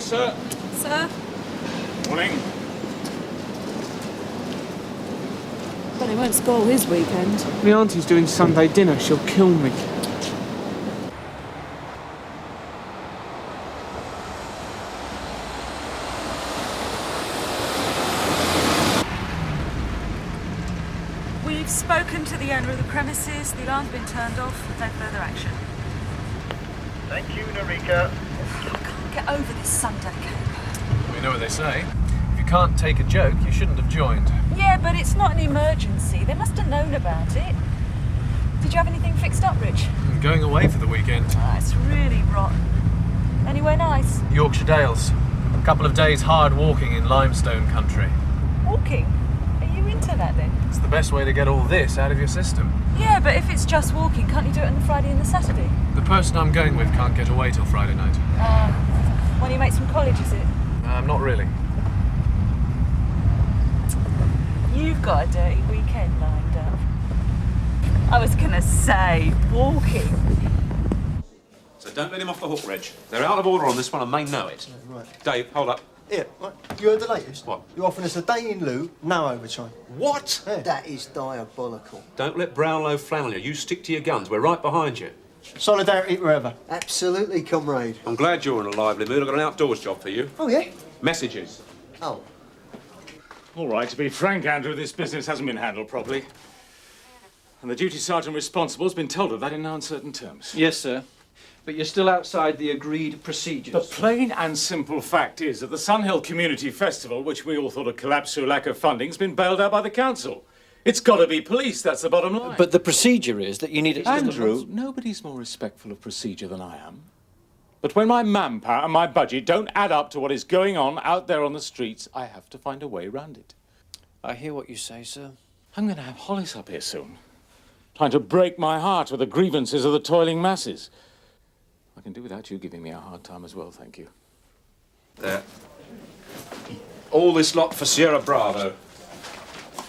sir. Sir? Morning. But it won't spoil his weekend. My auntie's doing Sunday dinner. She'll kill me. We've spoken to the owner of the premises. The alarm's been turned off. No further action. Thank you, Narika. I can't get over this Sunday caper. You know what they say. If you can't take a joke, you shouldn't have joined. Yeah, but it's not an emergency. They must have known about it. Did you have anything fixed up, Rich? I'm going away for the weekend. Ah, it's really rotten. Anywhere nice? Yorkshire Dales. A couple of days hard walking in limestone country. Walking? Are you into that then? It's the best way to get all this out of your system. Yeah, but if it's just walking, can't you do it on the Friday and the Saturday? The person I'm going with can't get away till Friday night. One of your mates from college, is it? Not really. You've got a dirty weekend lined up. I was gonna say, walking. So don't let him off the hook, Reg. They're out of order on this one and they know it. Yeah, right. Dave, hold up. Here, right. You heard the latest? What? You're offering us a day in lieu, no overtime. What? Yeah. That is diabolical. Don't let Brownlow flannel you. You stick to your guns. We're right behind you. Solidarity forever. Absolutely, comrade. I'm glad you're in a lively mood. I've got an outdoors job for you. Oh, yeah? Messages. Oh. All right, to be frank, Andrew, this business hasn't been handled properly. And the duty sergeant responsible has been told of that in no uncertain terms. Yes, sir. But you're still outside the agreed procedures. The plain and simple fact is that the Sunhill Community Festival, which we all thought had collapsed through lack of funding, has been bailed out by the council. It's got to be policed, that's the bottom line. But the procedure is that you need it... Andrew, nobody's more respectful of procedure than I am. But when my manpower and my budget don't add up to what is going on out there on the streets, I have to find a way around it. I hear what you say, sir. I'm going to have Hollis up here soon, trying to break my heart with the grievances of the toiling masses. I can do without you giving me a hard time as well, thank you. There. All this lot for Sierra Bravo.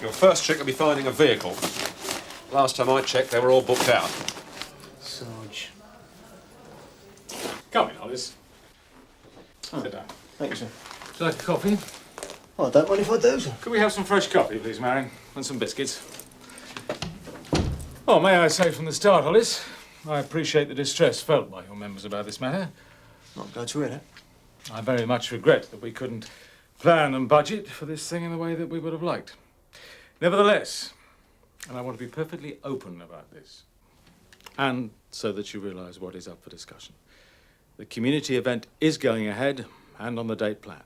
Your first trick will be finding a vehicle. Last time I checked, they were all booked out. Sarge. Come in, Hollis. Sit down. Thank you, sir. Would you like a coffee? Oh, I don't mind if I do, sir. Could we have some fresh coffee, please, Marion? And some biscuits. Oh, may I say from the start, Hollis, I appreciate the distress felt by your members about this matter. Not glad to hear that. I very much regret that we couldn't plan and budget for this thing in the way that we would have liked. Nevertheless, and I want to be perfectly open about this, and so that you realise what is up for discussion, the community event is going ahead and on the date planned.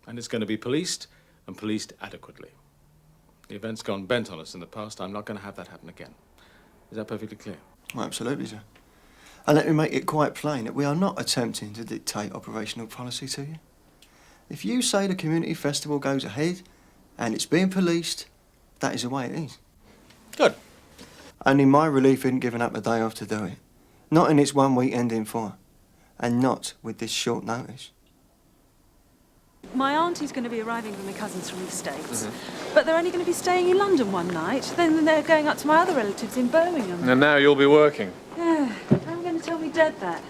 And it's going to be policed, and policed adequately. The event's gone bent on us in the past. I'm not going to have that happen again. Is that perfectly clear? Oh, absolutely, sir. And let me make it quite plain that we are not attempting to dictate operational policy to you. If you say the community festival goes ahead and it's being policed, that is the way it is. Good. Only my relief isn't giving up a day off to do it. Not in its 1 week ending fire. And not with this short notice. My auntie's going to be arriving with my cousins from the States. But they're only going to be staying in London one night. Then they're going up to my other relatives in Birmingham. And now you'll be working. Yeah, I'm going to tell me dad that.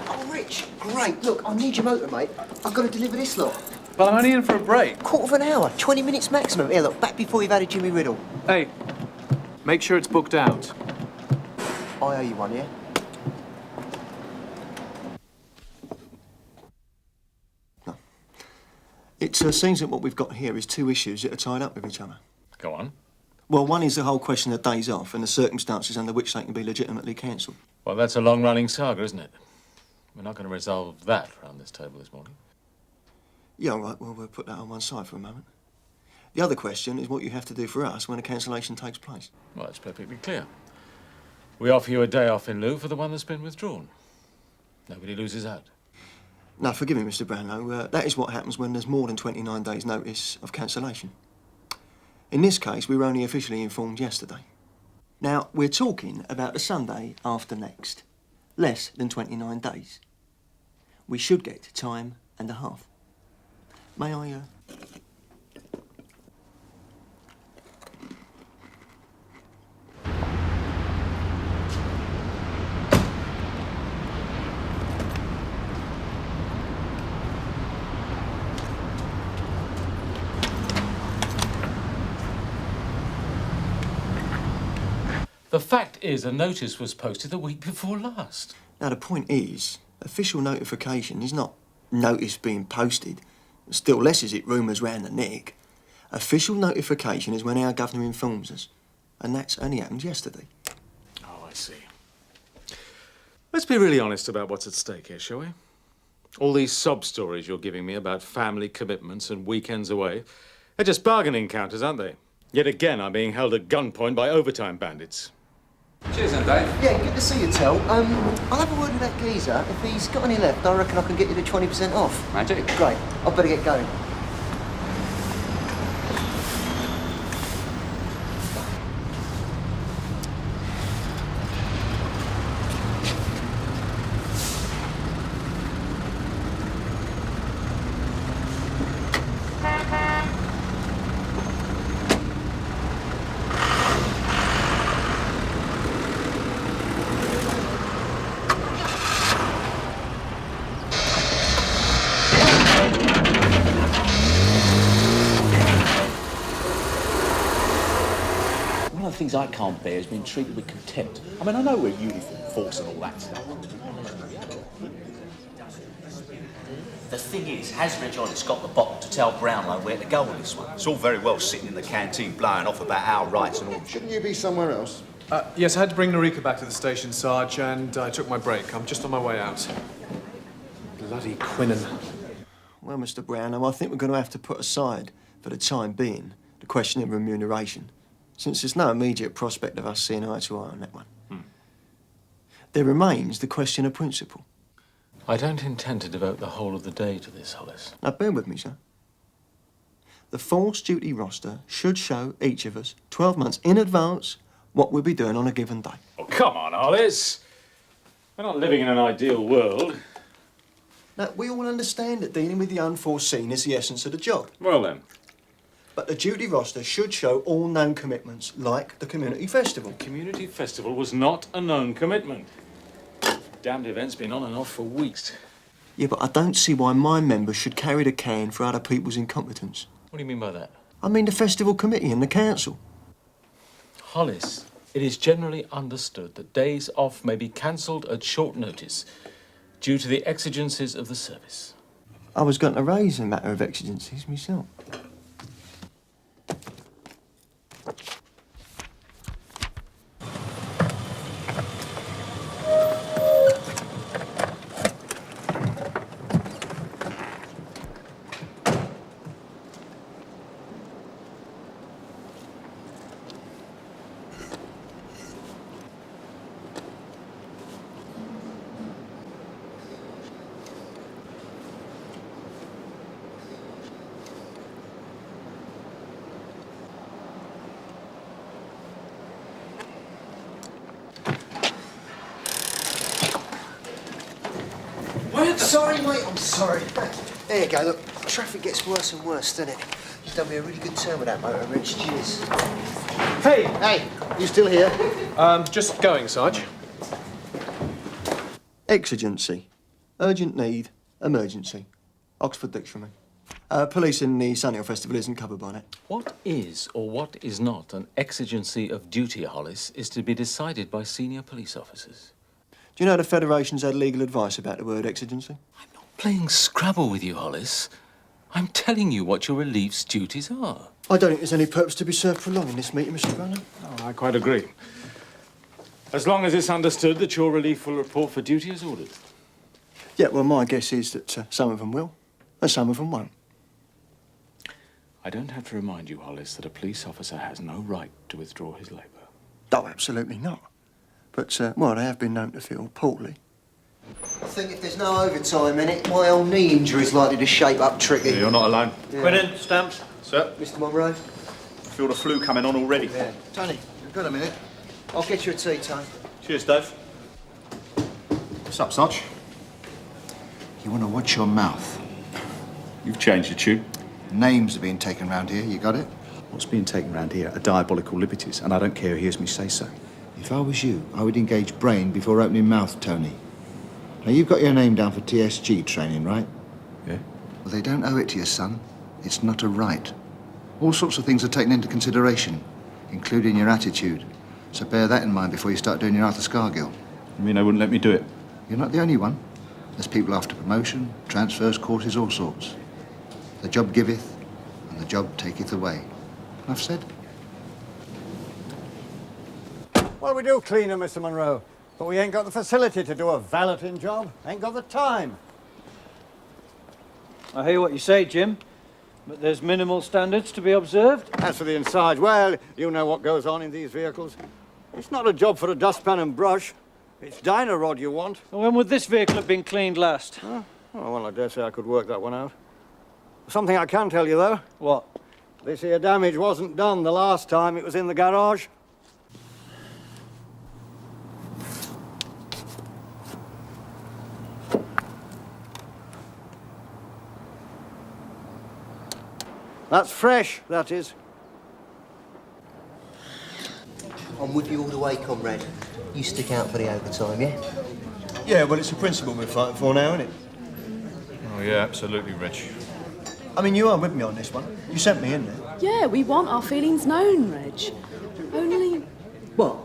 Oh, Rich, great. Look, I need your motor, mate. I've got to deliver this lot. But I'm only in for a break. Quarter of an hour, 20 minutes maximum. Here, look, back before you've had a Jimmy Riddle. Hey, make sure it's booked out. I owe you one, yeah? It seems that what we've got here is two issues that are tied up with each other. Go on. Well, one is the whole question of days off and the circumstances under which they can be legitimately cancelled. Well, that's a long-running saga, isn't it? We're not going to resolve that around this table this morning. Yeah, all right, well, we'll put that on one side for a moment. The other question is what you have to do for us when a cancellation takes place. Well, it's perfectly clear. We offer you a day off in lieu for the one that's been withdrawn. Nobody loses out. Now, forgive me, Mr. Brownlow, that is what happens when there's more than 29 days' notice of cancellation. In this case, we were only officially informed yesterday. Now, we're talking about the Sunday after next. Less than 29 days. We should get time and a half. May I, The fact is, a notice was posted the week before last. Now, the point is, official notification is not notice being posted. Still less is it rumours round the neck. Official notification is when our governor informs us. And that's only happened yesterday. Oh, I see. Let's be really honest about what's at stake here, shall we? All these sob stories you're giving me about family commitments and weekends away, they're just bargaining counters, aren't they? Yet again, I'm being held at gunpoint by overtime bandits. Cheers, then, Dave. Yeah, good to see you, Tel. I'll have a word with that geezer. If he's got any left, I reckon I can get you the 20% off. Magic. Great. I better get going. One of the things I can't bear is being treated with contempt. I mean, I know we're uniform force and all that stuff. The thing is, has Reg Hollis got the bottle to tell Brownlow where to go with this one? It's all very well sitting in the canteen blowing off about our rights and all. Shouldn't you be somewhere else? Yes, I had to bring Norika back to the station, Sarge, and I took my break. I'm just on my way out. Bloody Quinnen. Well, Mr. Brownlow, I think we're going to have to put aside, for the time being, the question of remuneration, since there's no immediate prospect of us seeing eye to eye on that one. There remains the question of principle. I don't intend to devote the whole of the day to this, Hollis. Now, bear with me, sir. The force duty roster should show each of us 12 months in advance what we'll be doing on a given day. Oh, come on, Hollis. We're not living in an ideal world. Now, we all understand that dealing with the unforeseen is the essence of the job. Well, then. But the duty roster should show all known commitments, like the community festival. The community festival was not a known commitment. Damned event's been on and off for weeks. Yeah, but I don't see why my members should carry the can for other people's incompetence. What do you mean by that? I mean the festival committee and the council. Hollis, it is generally understood that days off may be cancelled at short notice due to the exigencies of the service. I was going to raise a matter of exigencies myself. Sorry, mate, I'm sorry. There you go, look, traffic gets worse and worse, doesn't it? You've done me a really good turn with that motor, Rich. Cheers. Hey! Hey, you still here? Just going, Sarge. Exigency. Urgent need. Emergency. Oxford Dictionary. Police in the Sunhill Festival isn't covered by that. What is or what is not an exigency of duty, Hollis, is to be decided by senior police officers. Do you know the Federation's had legal advice about the word exigency? I'm not playing Scrabble with you, Hollis. I'm telling you what your relief's duties are. I don't think there's any purpose to be served for long in this meeting, Mr. Brownlow. Oh, I quite agree. As long as it's understood that your relief will report for duty as ordered. Yeah, well, my guess is that some of them will, and some of them won't. I don't have to remind you, Hollis, that a police officer has no right to withdraw his labour. Oh, absolutely not. But, well, they have been known to feel poorly. I think if there's no overtime in it, my old knee injury's likely to shape up tricky. You're not alone. Yeah. Quinnen, stamps. Sir. Mr. Monroe? Feel the flu coming on already. Yeah. Tony, you've got a minute. I'll get you a tea, Tony. Cheers, Dave. What's up, Sarge? You want to watch your mouth. You've changed your tune. Names are being taken round here, you got it? What's being taken round here are diabolical liberties, and I don't care who hears me say so. If I was you, I would engage brain before opening mouth, Tony. Now, you've got your name down for TSG training, right? Yeah? Well, they don't owe it to you, son. It's not a right. All sorts of things are taken into consideration, including your attitude. So bear that in mind before you start doing your Arthur Scargill. You mean they wouldn't let me do it? You're not the only one. There's people after promotion, transfers, courses, all sorts. The job giveth, and the job taketh away. Enough said? Well, we do clean 'em, Mr. Monroe, but we ain't got the facility to do a valeting job. Ain't got the time. I hear what you say, Jim, but there's minimal standards to be observed. As for the inside, well, you know what goes on in these vehicles. It's not a job for a dustpan and brush. It's diner rod you want. When would this vehicle have been cleaned last? Oh, well, I dare say I could work that one out. Something I can tell you, though. What? This here damage wasn't done the last time it was in the garage. That's fresh, that is. I'm with you all the way, comrade. You stick out for the overtime, yeah? Yeah, well, it's a principle we're fighting for now, isn't it? Oh, yeah, absolutely, Rich. I mean, you are with me on this one. You sent me in there. Yeah, we want our feelings known, Reg. Only... What?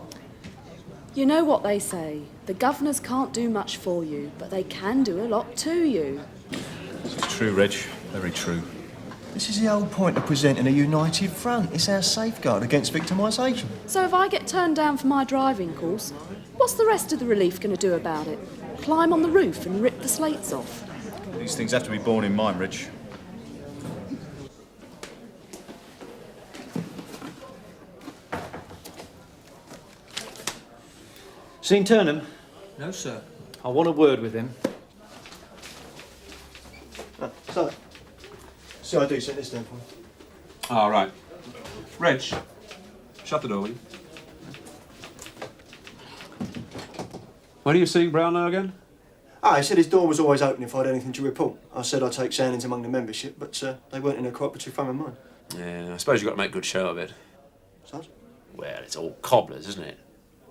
You know what they say. The governors can't do much for you, but they can do a lot to you. It's true, Reg. Very true. This is the whole point of presenting a united front. It's our safeguard against victimisation. So if I get turned down for my driving course, what's the rest of the relief going to do about it? Climb on the roof and rip the slates off? These things have to be borne in mind, Rich. Seen Turnham? No, sir. I want a word with him. So I do set this down for you. All right. Reg, shut the door, will you? When are you seeing Brownlow again? He said his door was always open if I had anything to report. I said I'd take soundings among the membership, but they weren't in a cooperative frame of mind. Yeah, I suppose you've got to make a good show of it. Sarge? Well, it's all cobblers, isn't it?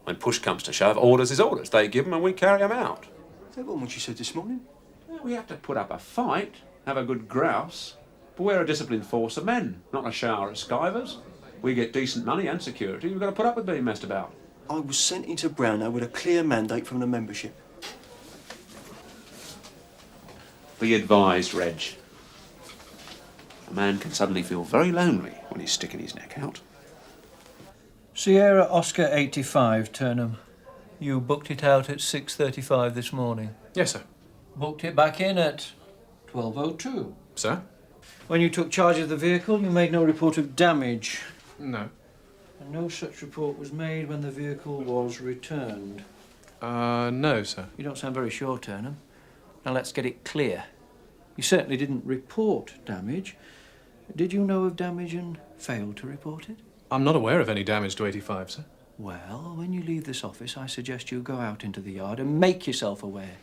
When push comes to shove, orders is orders. They give them and we carry them out. That wasn't what you said this morning. Well, we have to put up a fight, have a good grouse. But we're a disciplined force of men, not a shower of skivers. We get decent money and security. We've got to put up with being messed about. I was sent into Brownlow with a clear mandate from the membership. Be advised, Reg. A man can suddenly feel very lonely when he's sticking his neck out. Sierra Oscar 85, Turnham. You booked it out at 6:35 this morning. Yes, sir. Booked it back in at 12:02. Sir? When you took charge of the vehicle, you made no report of damage. No. And no such report was made when the vehicle was returned. No, sir. You don't sound very sure, Turnham. Now let's get it clear. You certainly didn't report damage. Did you know of damage and failed to report it? I'm not aware of any damage to 85, sir. Well, when you leave this office, I suggest you go out into the yard and make yourself aware.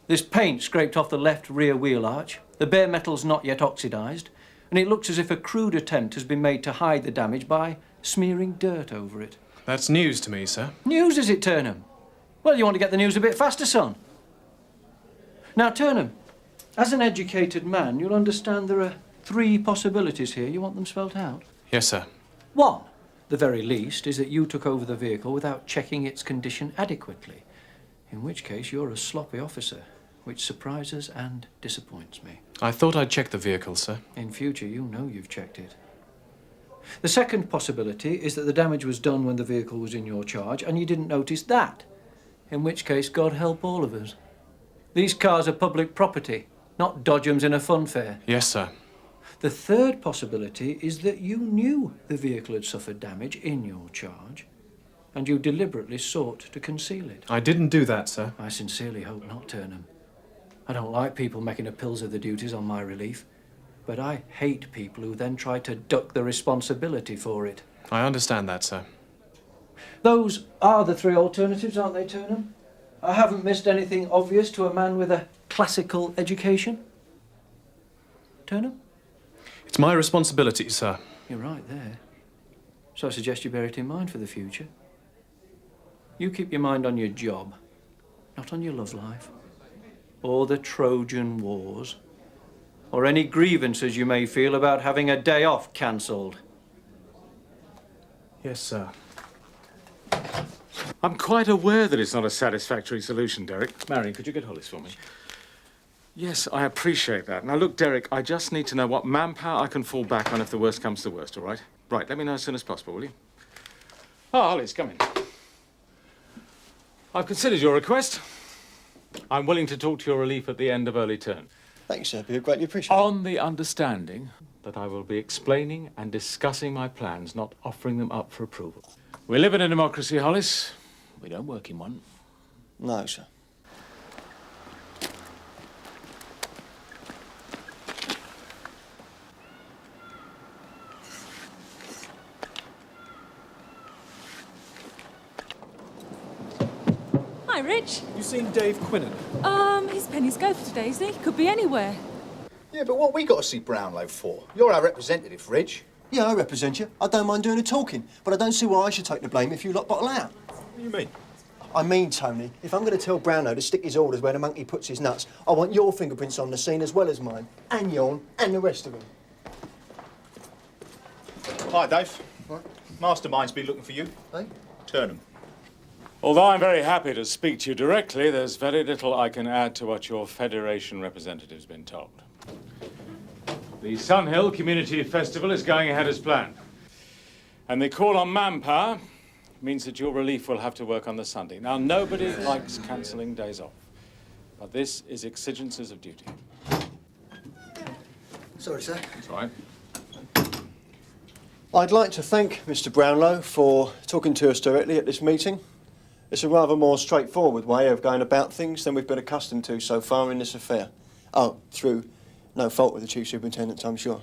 There's paint scraped off the left rear wheel arch, the bare metal's not yet oxidised, and it looks as if a crude attempt has been made to hide the damage by smearing dirt over it. That's news to me, sir. News, is it, Turnham? Well, you want to get the news a bit faster, son. Now, Turnham, as an educated man, you'll understand there are 3 possibilities here. You want them spelt out? Yes, sir. 1, the very least, is that you took over the vehicle without checking its condition adequately, in which case you're a sloppy officer, which surprises and disappoints me. I thought I'd checked the vehicle, sir. In future, you know you've checked it. The second possibility is that the damage was done when the vehicle was in your charge and you didn't notice that, in which case, God help all of us. These cars are public property, not dodgems in a fun fair. Yes, sir. The third possibility is that you knew the vehicle had suffered damage in your charge and you deliberately sought to conceal it. I didn't do that, sir. I sincerely hope not, Turnham. I don't like people making a pills of the duties on my relief, but I hate people who then try to duck the responsibility for it. I understand that, sir. Those are the 3 alternatives, aren't they, Turnham? I haven't missed anything obvious to a man with a classical education. Turnham? It's my responsibility, sir. You're right there. So I suggest you bear it in mind for the future. You keep your mind on your job, not on your love life, or the Trojan Wars, or any grievances you may feel about having a day off cancelled. Yes, sir. I'm quite aware that it's not a satisfactory solution, Derek. Marion, could you get Hollis for me? Yes, I appreciate that. Now, look, Derek, I just need to know what manpower I can fall back on if the worst comes to the worst, all right? Right, let me know as soon as possible, will you? Oh, Hollis, come in. I've considered your request. I'm willing to talk to your relief at the end of early term. Thanks, sir. Be greatly appreciated. On the understanding that I will be explaining and discussing my plans, not offering them up for approval. We live in a democracy, Hollis. We don't work in one. No, sir. Hi, Rich. You seen Dave Quinnan? His pennies go for today, isn't he? Could be anywhere. Yeah, but what we got to see Brownlow for? You're our representative, Ridge. Yeah, I represent you. I don't mind doing the talking, but I don't see why I should take the blame if you lot bottle out. What do you mean? I mean, Tony, if I'm going to tell Brownlow to stick his orders where the monkey puts his nuts, I want your fingerprints on the scene as well as mine, and yourn, and the rest of them. Hi, Dave. What? Mastermind's been looking for you. Hey? Turnham. Although I'm very happy to speak to you directly, there's very little I can add to what your Federation representative's been told. The Sunhill Community Festival is going ahead as planned. And the call on manpower means that your relief will have to work on the Sunday. Now, nobody likes cancelling days off, but this is exigencies of duty. Sorry, sir. That's all right. I'd like to thank Mr. Brownlow for talking to us directly at this meeting. It's a rather more straightforward way of going about things than we've been accustomed to so far in this affair. Oh, through no fault of the Chief Superintendent, I'm sure.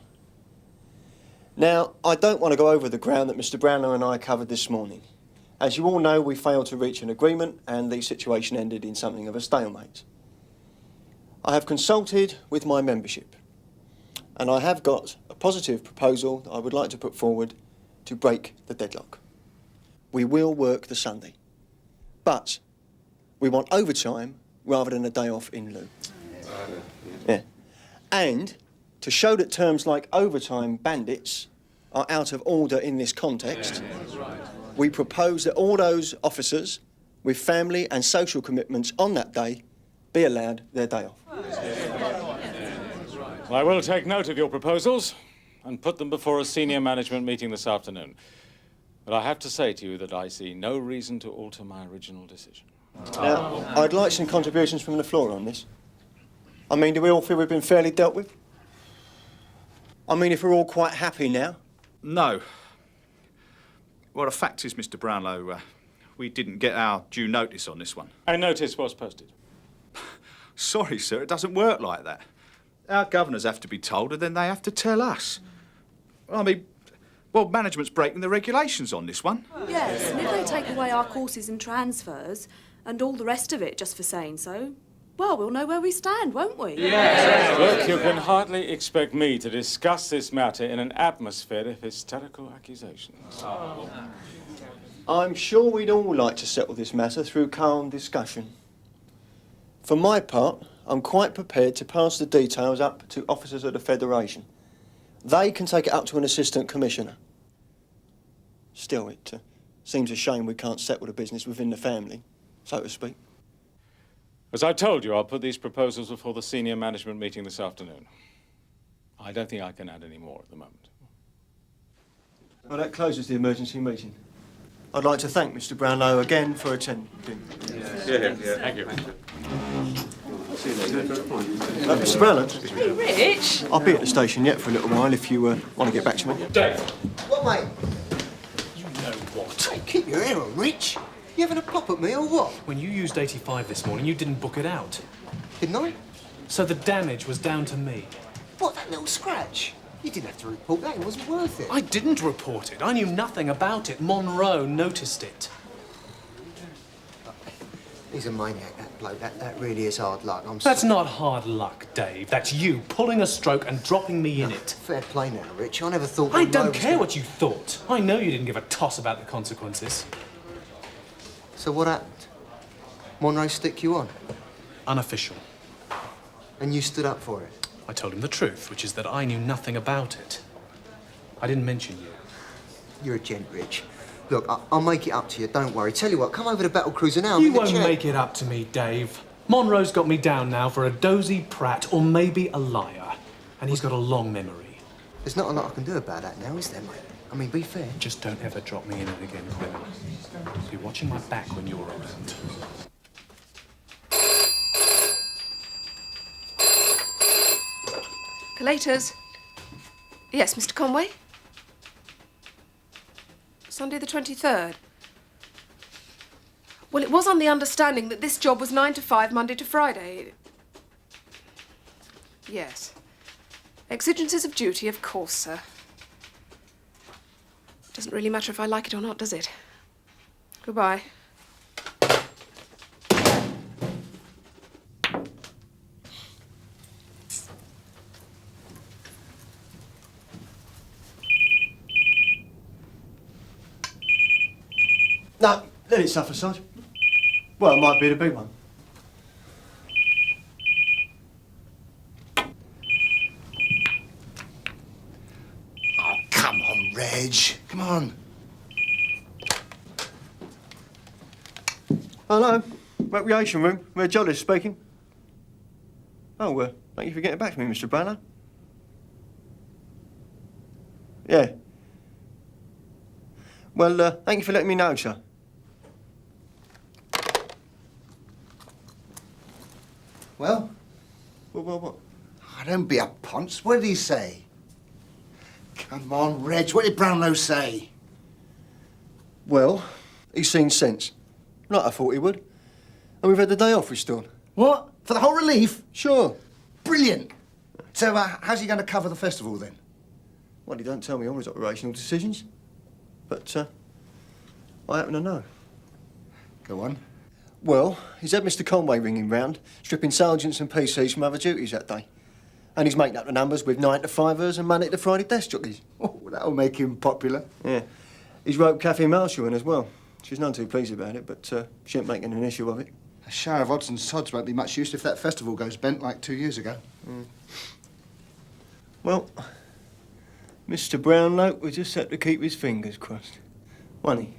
Now, I don't want to go over the ground that Mr. Brownlow and I covered this morning. As you all know, we failed to reach an agreement and the situation ended in something of a stalemate. I have consulted with my membership and I have got a positive proposal that I would like to put forward to break the deadlock. We will work the Sunday, but we want overtime rather than a day off in lieu. Yeah. And to show that terms like overtime bandits are out of order in this context, we propose that all those officers with family and social commitments on that day be allowed their day off. Well, I will take note of your proposals and put them before a senior management meeting this afternoon. But I have to say to you that I see no reason to alter my original decision. Now, I'd like some contributions from the floor on this. I mean, do we all feel we've been fairly dealt with? I mean, if we're all quite happy now? No. Well, the fact is, Mr. Brownlow, we didn't get our due notice on this one. A notice was posted. Sorry, sir, it doesn't work like that. Our governors have to be told and then they have to tell us. I mean, well, management's breaking the regulations on this one. Yes, and if they take away our courses and transfers and all the rest of it just for saying so, well, we'll know where we stand, won't we? Yes. Look, you can hardly expect me to discuss this matter in an atmosphere of hysterical accusations. I'm sure we'd all like to settle this matter through calm discussion. For my part, I'm quite prepared to pass the details up to officers of the Federation. They can take it up to an assistant commissioner. Still, it seems a shame we can't settle the business within the family, so to speak. As I told you, I'll put these proposals before the senior management meeting this afternoon. I don't think I can add any more at the moment. Well, that closes the emergency meeting. I'd like to thank Mr. Brownlow again for attending. Thank you. See you later. Mr. Brownlow? Hey, Rich. I'll be at the station yet for a little while if you want to get back to me. Dave. What, mate? You know what? Hey, keep your hair on, Rich. You having a pop at me or what? When you used 85 this morning, you didn't book it out. Didn't I? So the damage was down to me. What, that little scratch? You didn't have to report that. It wasn't worth it. I didn't report it. I knew nothing about it. Monroe noticed it. He's a maniac, that bloke. That really is hard luck. That's not hard luck, Dave. That's you pulling a stroke and dropping me in it. Fair play now, Rich. I never thought... I don't care what you thought. I know you didn't give a toss about the consequences. So what happened? Monroe stick you on? Unofficial. And you stood up for it? I told him the truth, which is that I knew nothing about it. I didn't mention you. You're a gent, Rich. Look, I'll make it up to you, don't worry. Tell you what, come over to Battle Cruiser now. You won't make it up to me, Dave. Monroe's got me down now for a dozy prat or maybe a liar. And he's got a long memory. There's not a lot I can do about that now, is there, mate? I mean, be fair. Just don't ever drop me in it again, Quinn. Be watching my back when you're around. Collators. Yes, Mr. Conway? Sunday the 23rd. Well, it was on the understanding that this job was 9 to 5, Monday to Friday. Yes. Exigencies of duty, of course, sir. Doesn't really matter if I like it or not, does it? Goodbye. No, let it suffer, Sarge. Well, it might be the big one. Oh, come on, Reg. Come on. Hello, recreation room. Red Jolly's speaking. Oh, thank you for getting back to me, Mr. Brownlow. Yeah. Well, thank you for letting me know, sir. Well? What? Oh, don't be a ponce. What did he say? Come on, Reg. What did Brownlow say? Well, he's seen sense. Like I thought he would. And we've had the day off restored. What? For the whole relief? Sure. Brilliant. So, how's he going to cover the festival, then? Well, he don't tell me all his operational decisions. But, I happen to know. Go on. Well, he's had Mr. Conway ringing round, stripping sergeants and PCs from other duties that day. And he's making up the numbers with 9 to 5ers and Monday to Friday desk jockeys. Oh, that'll make him popular. Yeah. He's roped Kathy Marshall in as well. She's none too pleased about it, but she ain't making an issue of it. A shower of odds and sods won't be much use if that festival goes bent like 2 years ago. Well, Mr. Brownlow will just have to keep his fingers crossed, won't he?